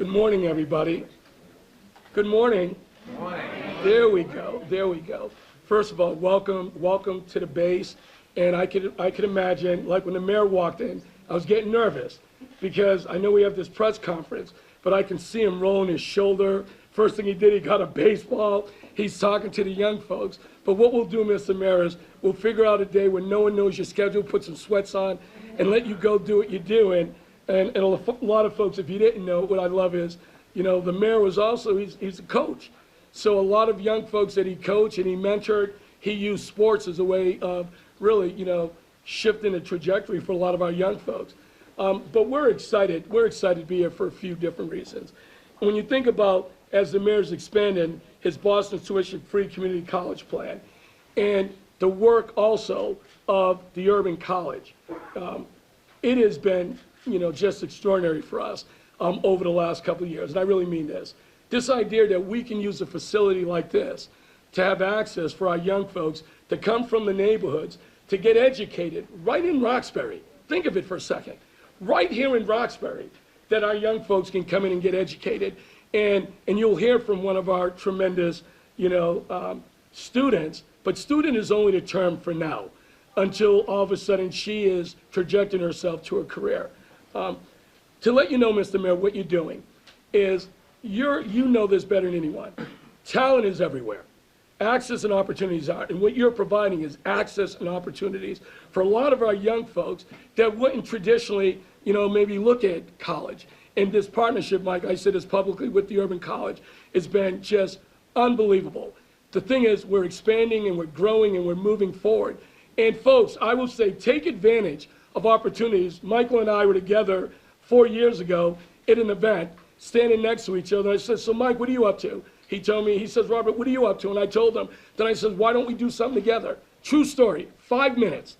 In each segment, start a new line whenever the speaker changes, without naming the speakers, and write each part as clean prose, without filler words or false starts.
Good morning, everybody. Good morning.
Good morning.
There we go. There we go. First of all, welcome to the base. And I could imagine, like when the mayor walked in, I was getting nervous because I know we have this press conference, but I can see him rolling his shoulder. First thing he did, he got a baseball. He's talking to the young folks. But what we'll do, Mr. Mayor, is we'll figure out a day when no one knows your schedule, put some sweats on, and let you go do what you're doing. And a lot of folks, if you didn't know, what I love is, you know, the mayor was also, he's a coach. So a lot of young folks that he coached and he mentored, he used sports as a way of really, you know, shifting the trajectory for a lot of our young folks. But we're excited to be here for a few different reasons. When you think about, as the mayor's expanding his Boston tuition-free community college plan, and the work also of the urban college, it has been, you know, just extraordinary for us over the last couple of years, and I really mean this. This idea that we can use a facility like this to have access for our young folks to come from the neighborhoods to get educated right in Roxbury. Think of it for a second. Right here in Roxbury, that our young folks can come in and get educated. And you'll hear from one of our tremendous, you know, students, but student is only the term for now, until all of a sudden she is trajecting herself to a career. To let you know, Mr. Mayor, what you're doing is you know this better than anyone. Talent is everywhere. Access and opportunities are, and what you're providing is access and opportunities for a lot of our young folks that wouldn't traditionally, you know, maybe look at college. And this partnership, Mike, I said this publicly with the Urban College, has been just unbelievable. The thing is, we're expanding and we're growing and we're moving forward. And folks, I will say, take advantage of opportunities. Michael and I were together 4 years ago at an event, standing next to each other. I said, so Mike, what are you up to? He told me, he says, Robert, what are you up to? And I told him. Then I said, why don't we do something together? True story, 5 minutes.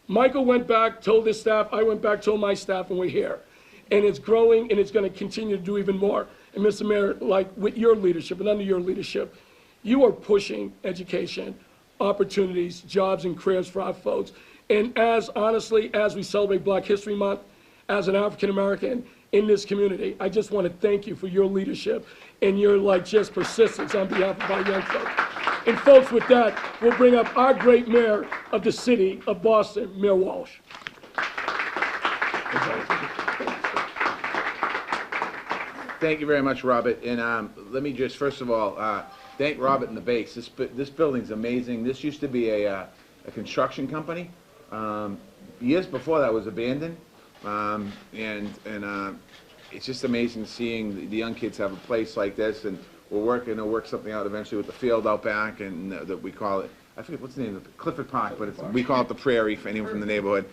Michael went back, told his staff, I went back, told my staff, and we're here. And it's growing, and it's going to continue to do even more. And Mr. Mayor, like with your leadership and under your leadership, you are pushing education, opportunities, jobs, and careers for our folks. And as honestly, as we celebrate Black History Month, as an African American in this community, I just want to thank you for your leadership and your just persistence on behalf of our young folks. And folks, with that, we'll bring up our great mayor of the city of Boston, Mayor Walsh.
Thank you very much, Robert. And let me just, first of all, thank Robert and the base. This building's amazing. This used to be a construction company. Years before that was abandoned. It's just amazing seeing the young kids have a place like this, and we're working to work something out eventually with the field out back, and that we call it, I forget what's the name of it, Clifford Park, but we call it the Prairie for anyone from the neighborhood.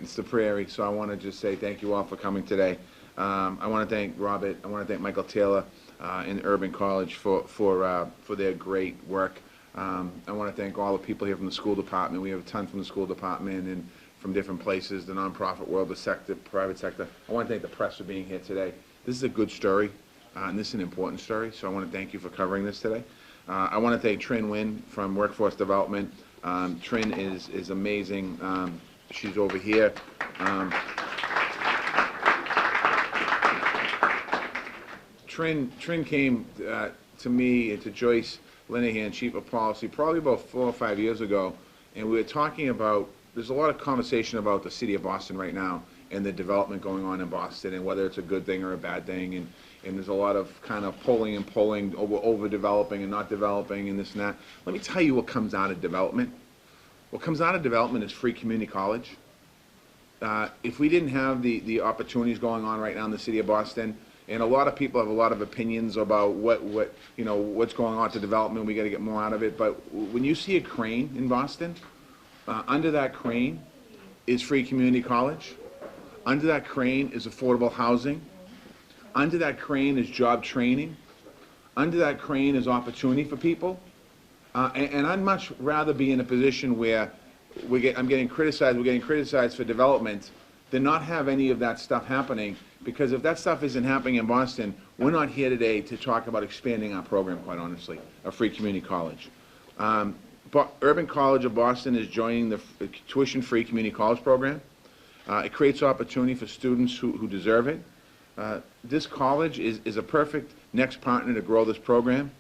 It's the Prairie, so I want to just say thank you all for coming today. I want to thank Robert, I want to thank Michael Taylor in Urban College for their great work. I want to thank all the people here from the school department. We have a ton from the school department and from different places, the nonprofit world, the sector, private sector. I want to thank the press for being here today. This is a good story, and this is an important story, so I want to thank you for covering this today. I want to thank Trin Wynn from Workforce Development. Trin is amazing. She's over here. Trin came to me and to Joyce Linehan, Chief of Policy, probably about 4 or 5 years ago, and we were talking about, there's a lot of conversation about the city of Boston right now and the development going on in Boston and whether it's a good thing or a bad thing, and there's a lot of kind of pulling over developing and not developing and this and that. Let me tell you what comes out of development. What comes out of development is free community college. If we didn't have the opportunities going on right now in the city of Boston, and a lot of people have a lot of opinions about what's going on to development, we got to get more out of it, but when you see a crane in Boston, under that crane is free community college. Under that crane is affordable housing. Under that crane is job training. Under that crane is opportunity for people. And I'd much rather be in a position where I'm getting criticized, we're getting criticized for development, than not have any of that stuff happening. Because if that stuff isn't happening in Boston, we're not here today to talk about expanding our program, quite honestly, a free community college. But Urban College of Boston is joining the tuition-free community college program. It creates opportunity for students who deserve it. This college is a perfect next partner to grow this program.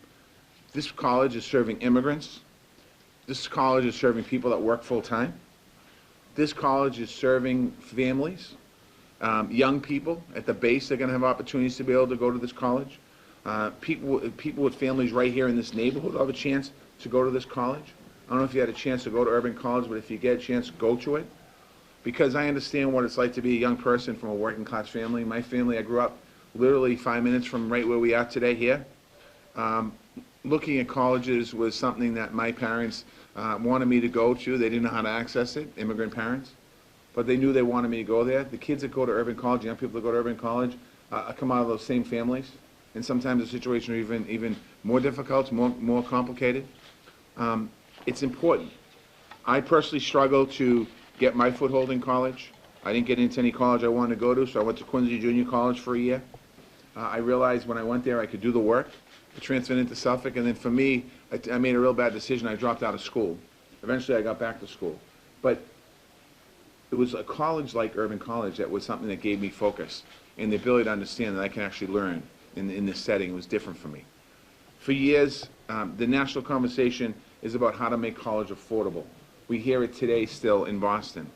This college is serving immigrants. This college is serving people that work full-time. This college is serving families. Young people at the base are going to have opportunities to be able to go to this college. People with families right here in this neighborhood will have a chance to go to this college. I don't know if you had a chance to go to Urban College, but if you get a chance, go to it. Because I understand what it's like to be a young person from a working class family. My family, I grew up literally 5 minutes from right where we are today here. Looking at colleges was something that my parents wanted me to go to. They didn't know how to access it, immigrant parents, but they knew they wanted me to go there. The kids that go to Urban College, young people that go to Urban College, come out of those same families, and sometimes the situation is even more difficult, more complicated. It's important. I personally struggled to get my foothold in college. I didn't get into any college I wanted to go to, so I went to Quincy Junior College for a year. I realized when I went there I could do the work. I transferred into Suffolk, and then for me, I made a real bad decision. I dropped out of school. Eventually I got back to school. But it was a college like Urban College that was something that gave me focus and the ability to understand that I can actually learn in this setting. It was different for me. For years, the national conversation is about how to make college affordable. We hear it today still in Boston.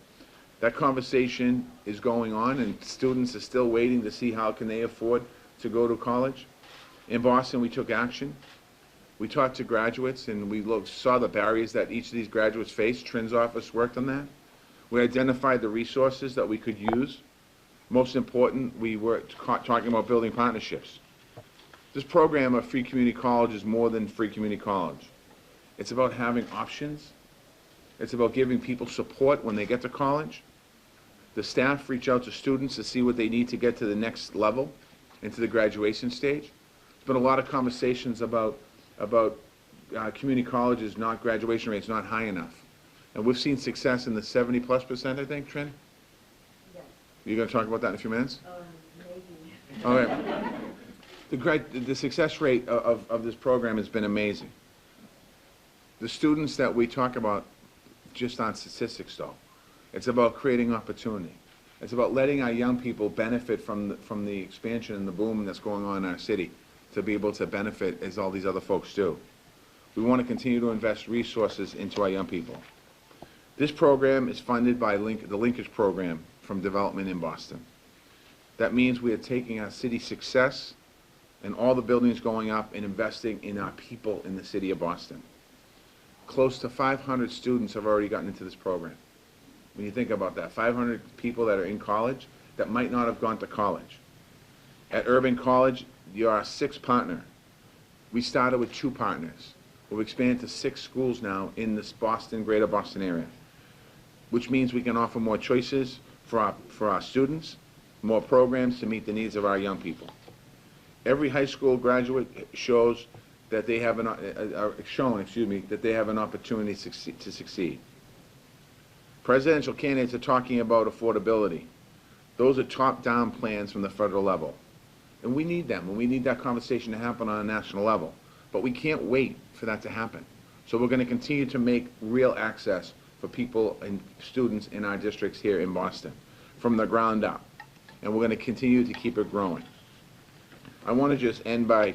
That conversation is going on, and students are still waiting to see how can they afford to go to college. In Boston, we took action. We talked to graduates, and we saw the barriers that each of these graduates face. Trin's office worked on that. We identified the resources that we could use. Most important, we were talking about building partnerships. This program of Free Community College is more than Free Community College. It's about having options. It's about giving people support when they get to college. The staff reach out to students to see what they need to get to the next level, into the graduation stage. There's been a lot of conversations about community colleges, graduation rates not high enough. And we've seen success in the 70+%, I think, Trin?
Yes.
You're going to talk about that in a few minutes?
Maybe.
All right. The success rate of this program has been amazing. The students that we talk about just on statistics, though. It's about creating opportunity. It's about letting our young people benefit from the expansion and the boom that's going on in our city, to be able to benefit as all these other folks do. We want to continue to invest resources into our young people. This program is funded by the Linkage Program from Development in Boston. That means we are taking our city success and all the buildings going up and investing in our people in the city of Boston. Close to 500 students have already gotten into this program. When you think about that, 500 people that are in college that might not have gone to college. At Urban College, you're our 6th partner. We started with 2 partners. We've expanded to 6 schools now in this greater Boston area, which means we can offer more choices for our students, more programs to meet the needs of our young people. Every high school graduate shows that they have that they have an opportunity to succeed. Presidential candidates are talking about affordability. Those are top-down plans from the federal level. And we need them, and we need that conversation to happen on a national level. But we can't wait for that to happen. So we're going to continue to make real access for people and students in our districts here in Boston from the ground up. And we're going to continue to keep it growing. I want to just end by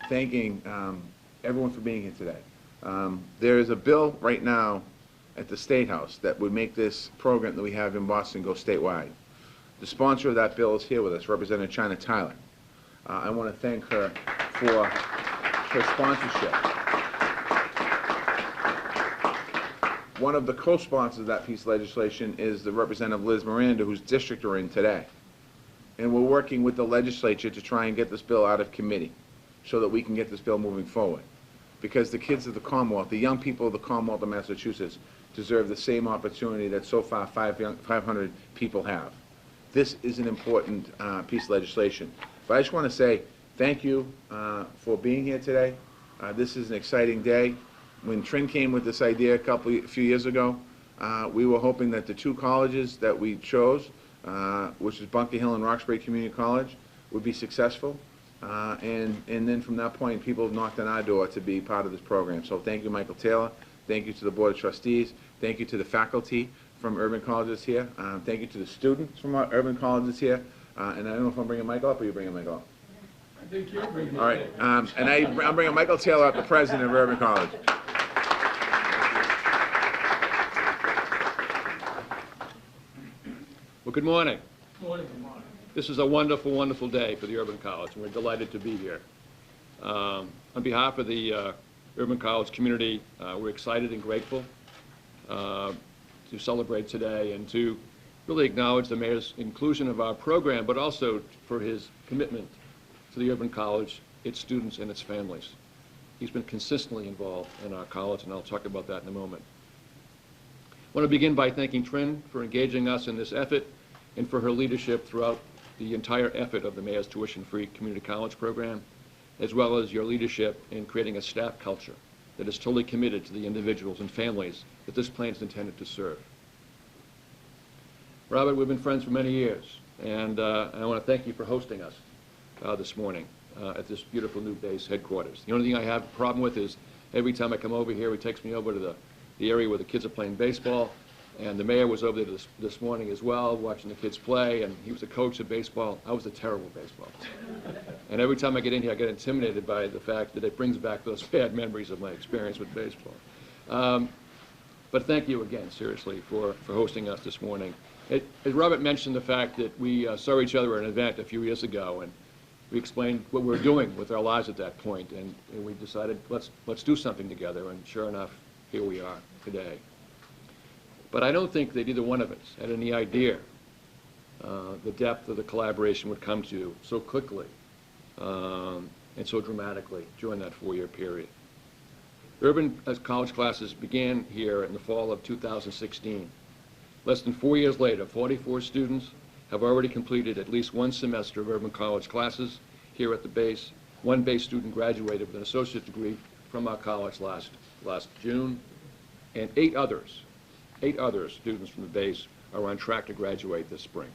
thanking everyone for being here today. There is a bill right now at the State House that would make this program that we have in Boston go statewide. The sponsor of that bill is here with us, Representative China Tyler. I want to thank her for her sponsorship. One of the co-sponsors of that piece of legislation is the Representative Liz Miranda, whose district we're in today. And we're working with the legislature to try and get this bill out of committee so that we can get this bill moving forward. Because the kids of the Commonwealth, the young people of the Commonwealth of Massachusetts, deserve the same opportunity that so far 500 people have. This is an important piece of legislation. But I just want to say thank you for being here today. This is an exciting day. When Trin came with this idea a few years ago, we were hoping that the 2 colleges that we chose, which is Bunker Hill and Roxbury Community College, would be successful. And then from that point, people have knocked on our door to be part of this program. So thank you, Michael Taylor. Thank you to the Board of Trustees. Thank you to the faculty from Urban Colleges here. Thank you to the students from our Urban Colleges here. And I don't know if I'm bringing Michael up or you're bringing Michael up.
I think you're bringing it.
All right, and I'm bringing Michael Taylor up, the president of Urban College.
Well, good morning.
Morning.
This is a wonderful, wonderful day for the Urban College, and we're delighted to be here. On behalf of the Urban College community, we're excited and grateful to celebrate today and to really acknowledge the mayor's inclusion of our program, but also for his commitment to the Urban College, its students, and its families. He's been consistently involved in our college, and I'll talk about that in a moment. I want to begin by thanking Trin for engaging us in this effort and for her leadership throughout the entire effort of the Mayor's Tuition-Free Community College program, as well as your leadership in creating a staff culture that is totally committed to the individuals and families that this plan is intended to serve. Robert, we've been friends for many years, and I want to thank you for hosting us this morning at this beautiful new base headquarters. The only thing I have a problem with is every time I come over here, he takes me over to the area where the kids are playing baseball, and the mayor was over there this morning as well, watching the kids play, and he was a coach of baseball. I was a terrible baseball player. And every time I get in here, I get intimidated by the fact that it brings back those bad memories of my experience with baseball. But thank you again, seriously, for hosting us this morning. As Robert mentioned the fact that we saw each other at an event a few years ago, and we explained what we were doing with our lives at that point, and we decided let's do something together, and sure enough, here we are today. But I don't think that either one of us had any idea the depth of the collaboration would come to so quickly and so dramatically during that 4-year period. Urban college classes began here in the fall of 2016. Less than 4 years later, 44 students have already completed at least one semester of Urban College classes here at the base. One base student graduated with an associate degree from our college last June, and eight other students from the base are on track to graduate this spring.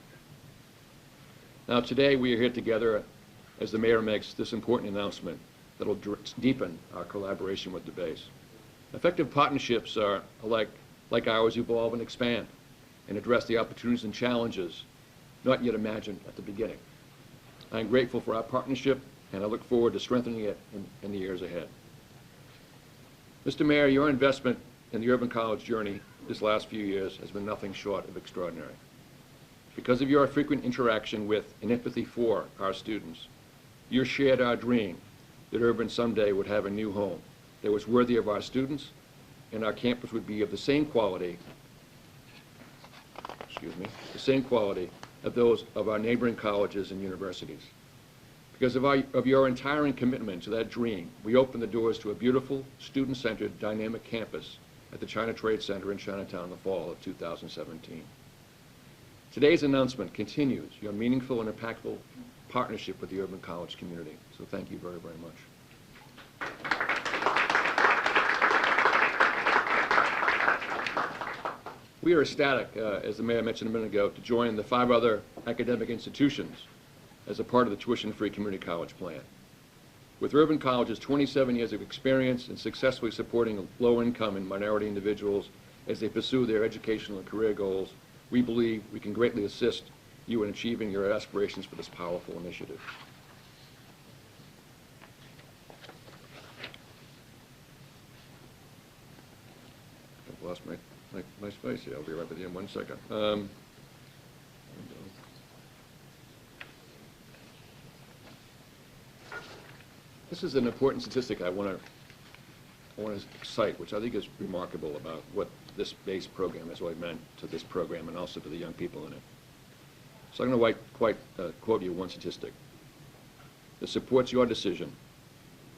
Now today we are here together as the mayor makes this important announcement that will deepen our collaboration with the base. Effective partnerships are like ours evolve and expand and address the opportunities and challenges not yet imagined at the beginning. I am grateful for our partnership, and I look forward to strengthening it in the years ahead. Mr. Mayor, your investment in the Urban College journey this last few years has been nothing short of extraordinary. Because of your frequent interaction with and empathy for our students, you shared our dream that Urban someday would have a new home that was worthy of our students, and our campus would be of the same quality, of those of our neighboring colleges and universities. Because of your entire commitment to that dream, we opened the doors to a beautiful, student-centered, dynamic campus at the China Trade Center in Chinatown in the fall of 2017. Today's announcement continues your meaningful and impactful partnership with the Urban College community. So thank you very, very much. We are ecstatic, as the mayor mentioned a minute ago, to join the 5 other academic institutions as a part of the tuition-free community college plan. With Urban College's 27 years of experience in successfully supporting low-income and minority individuals as they pursue their educational and career goals, we believe we can greatly assist you in achieving your aspirations for this powerful initiative. I've lost my space here. I'll be right with you in 1 second. This is an important statistic I want to cite, which I think is remarkable about what this base program has really meant to this program and also to the young people in it. So I'm going to quote you one statistic that supports your decision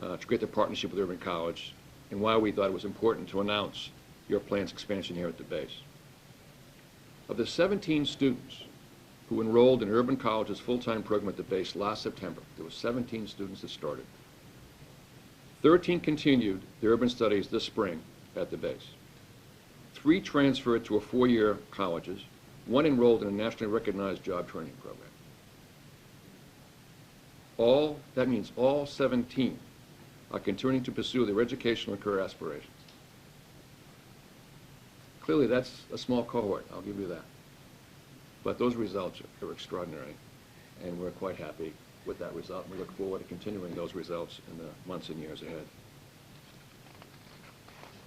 to create the partnership with Urban College and why we thought it was important to announce your plan's expansion here at the base. Of the 17 students who enrolled in Urban College's full-time program at the base last September, there were 17 students that started. 13 continued their urban studies this spring at the base. 3 transferred to a 4-year colleges. 1 enrolled in a nationally recognized job training program. That means all 17 are continuing to pursue their educational and career aspirations. Clearly, that's a small cohort, I'll give you that. But those results are extraordinary. and we're quite happy with that result. We look forward to continuing those results in the months and years ahead.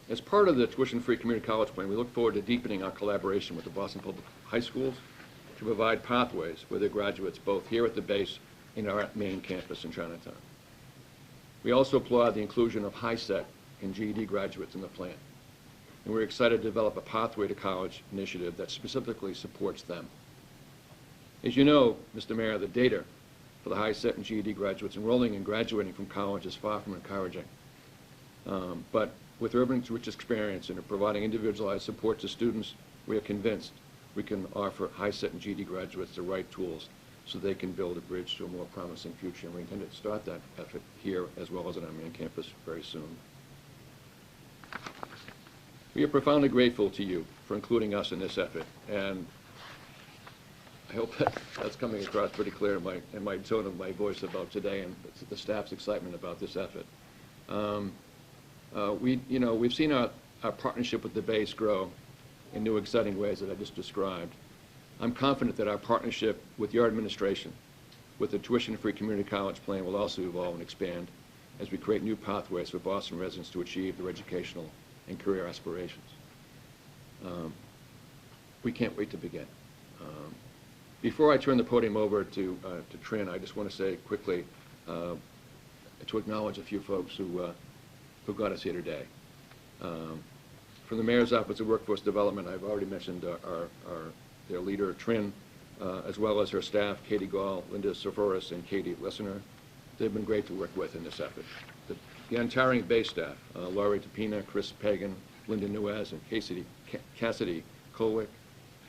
As part of the tuition-free community college plan, we look forward to deepening our collaboration with the Boston Public High Schools to provide pathways for their graduates both here at the base and our main campus in Chinatown. We also applaud the inclusion of HiSET and GED graduates in the plan, and we're excited to develop a Pathway to College initiative that specifically supports them. As you know, Mr. Mayor, the data for the HiSET and GED graduates enrolling and graduating from college is far from encouraging. But with Urban's rich experience in providing individualized support to students, we are convinced we can offer HiSET and GED graduates the right tools so they can build a bridge to a more promising future. And we intend to start that effort here as well as on our main campus very soon. We are profoundly grateful to you for including us in this effort, and I hope that's coming across pretty clear in my tone of my voice about today and the staff's excitement about this effort. We've seen our partnership with the base grow in new exciting ways that I just described. I'm confident that our partnership with your administration, with the tuition-free community college plan, will also evolve and expand as we create new pathways for Boston residents to achieve their educational and career aspirations. We can't wait to begin. Before I turn the podium over to Trin, I just want to say quickly to acknowledge a few folks who got us here today. From the Mayor's Office of Workforce Development, I've already mentioned their leader, Trin, as well as her staff, Katie Gall, Linda Seferis, and Katie Lessener. They've been great to work with in this effort. The untiring base staff, Laurie Tapina, Chris Pagan, Linda Nuez, and Cassidy Colwick,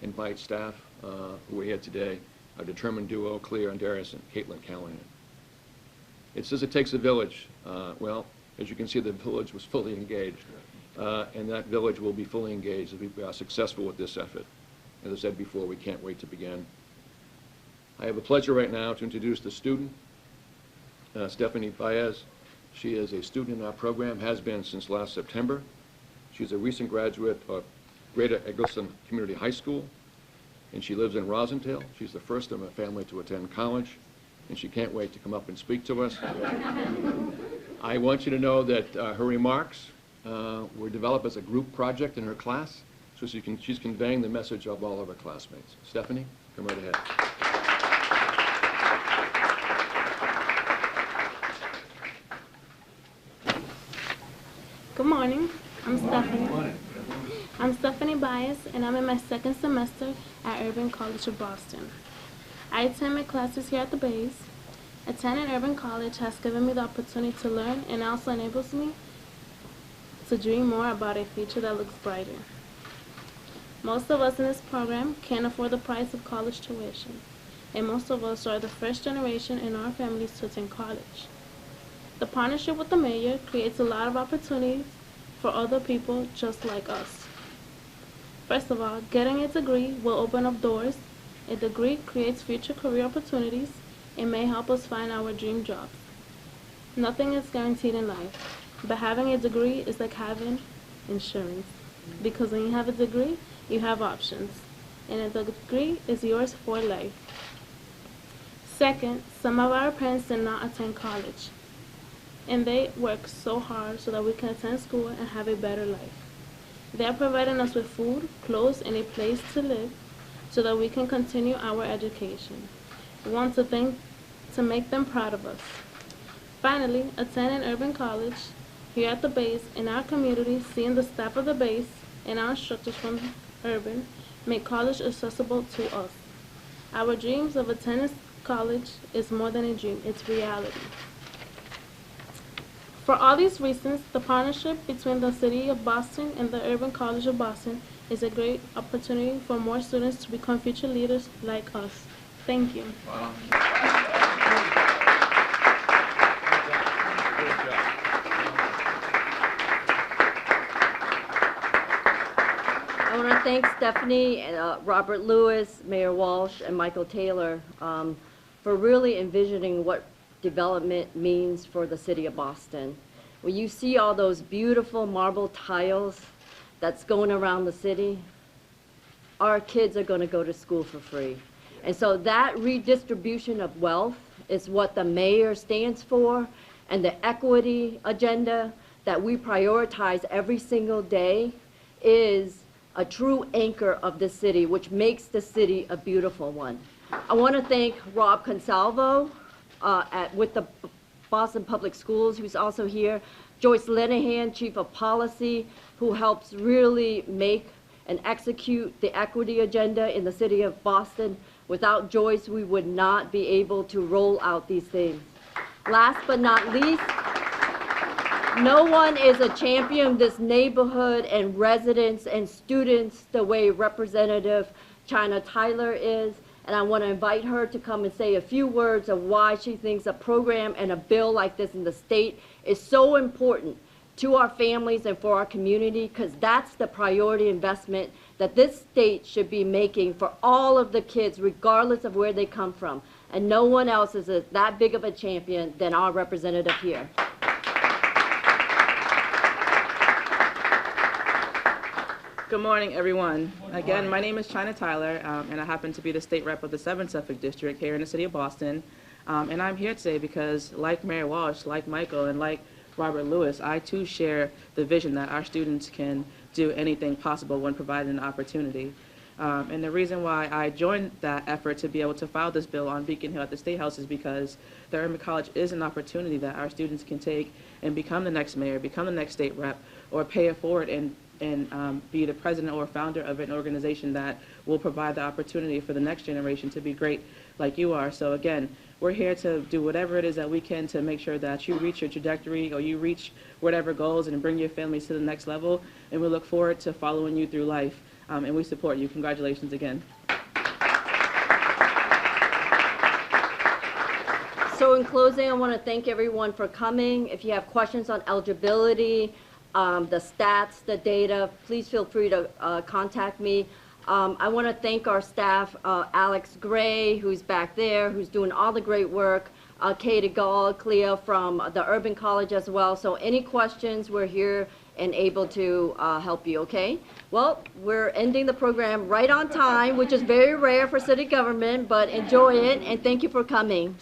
and Byte staff who are here today, our determined duo, Clea Andarius and Caitlin Callahan. It says it takes a village. Well, as you can see, the village was fully engaged, and that village will be fully engaged if we are successful with this effort. As I said before, we can't wait to begin. I have the pleasure right now to introduce the student, Stephanie Baez. She is a student in our program, has been since last September. She's a recent graduate of Greater Eggleston Community High School, and she lives in Rosendale. She's the first of her family to attend college, and she can't wait to come up and speak to us. I want you to know that her remarks were developed as a group project in her class, so she's conveying the message of all of her classmates. Stephanie, come right ahead.
Good morning. I'm Stephanie. I'm Stephanie Baez, and I'm in my second semester at Urban College of Boston. I attend my classes here at the base. Attending Urban College has given me the opportunity to learn and also enables me to dream more about a future that looks brighter. Most of us in this program can't afford the price of college tuition, and most of us are the first generation in our families to attend college. The partnership with the mayor creates a lot of opportunities for other people just like us. First of all, getting a degree will open up doors. A degree creates future career opportunities and may help us find our dream jobs. Nothing is guaranteed in life, but having a degree is like having insurance, because when you have a degree, you have options, and a degree is yours for life. Second, some of our parents did not attend college, and they work so hard so that we can attend school and have a better life. They are providing us with food, clothes, and a place to live so that we can continue our education. We want to make them proud of us. Finally, attending Urban College here at the base in our community, seeing the staff of the base and our instructors from Urban make college accessible to us. Our dreams of attending college is more than a dream, it's reality. For all these reasons, the partnership between the City of Boston and the Urban College of Boston is a great opportunity for more students to become future leaders like us. Thank you.
Wow.
I want to thank Stephanie and Robert Lewis, Mayor Walsh, and Michael Taylor for really envisioning what development means for the city of Boston. When you see all those beautiful marble tiles that's going around the city, our kids are going to go to school for free. And so that redistribution of wealth is what the mayor stands for, and the equity agenda that we prioritize every single day is a true anchor of the city, which makes the city a beautiful one. I want to thank Rob Consalvo with the Boston Public Schools, who's also here, Joyce Linehan, Chief of Policy, who helps really make and execute the equity agenda in the city of Boston. Without Joyce, we would not be able to roll out these things. Last but not least, no one is a champion of this neighborhood and residents and students the way Representative China Tyler is. And I want to invite her to come and say a few words of why she thinks a program and a bill like this in the state is so important to our families and for our community, because that's the priority investment that this state should be making for all of the kids, regardless of where they come from. And no one else is that big of a champion than our representative here.
Good morning, everyone. Again, my name is China Tyler, and I happen to be the state rep of the 7th Suffolk District here in the city of Boston. And I'm here today because, like Mayor Walsh, like Michael, and like Robert Lewis, I too share the vision that our students can do anything possible when provided an opportunity. And the reason why I joined that effort to be able to file this bill on Beacon Hill at the State House is because the Urban College is an opportunity that our students can take and become the next mayor, become the next state rep, or pay it forward and be the president or founder of an organization that will provide the opportunity for the next generation to be great like you are. So again, we're here to do whatever it is that we can to make sure that you reach your trajectory or you reach whatever goals and bring your families to the next level. And we look forward to following you through life. And we support you. Congratulations again.
So in closing, I want to thank everyone for coming. If you have questions on eligibility, the stats, the data, please feel free to contact me. I want to thank our staff, Alex Gray, who's back there, who's doing all the great work, Katie Gall, Cleo from the Urban College as well. So any questions, we're here and able to help you, okay? Well, we're ending the program right on time, which is very rare for city government, but enjoy it, and thank you for coming.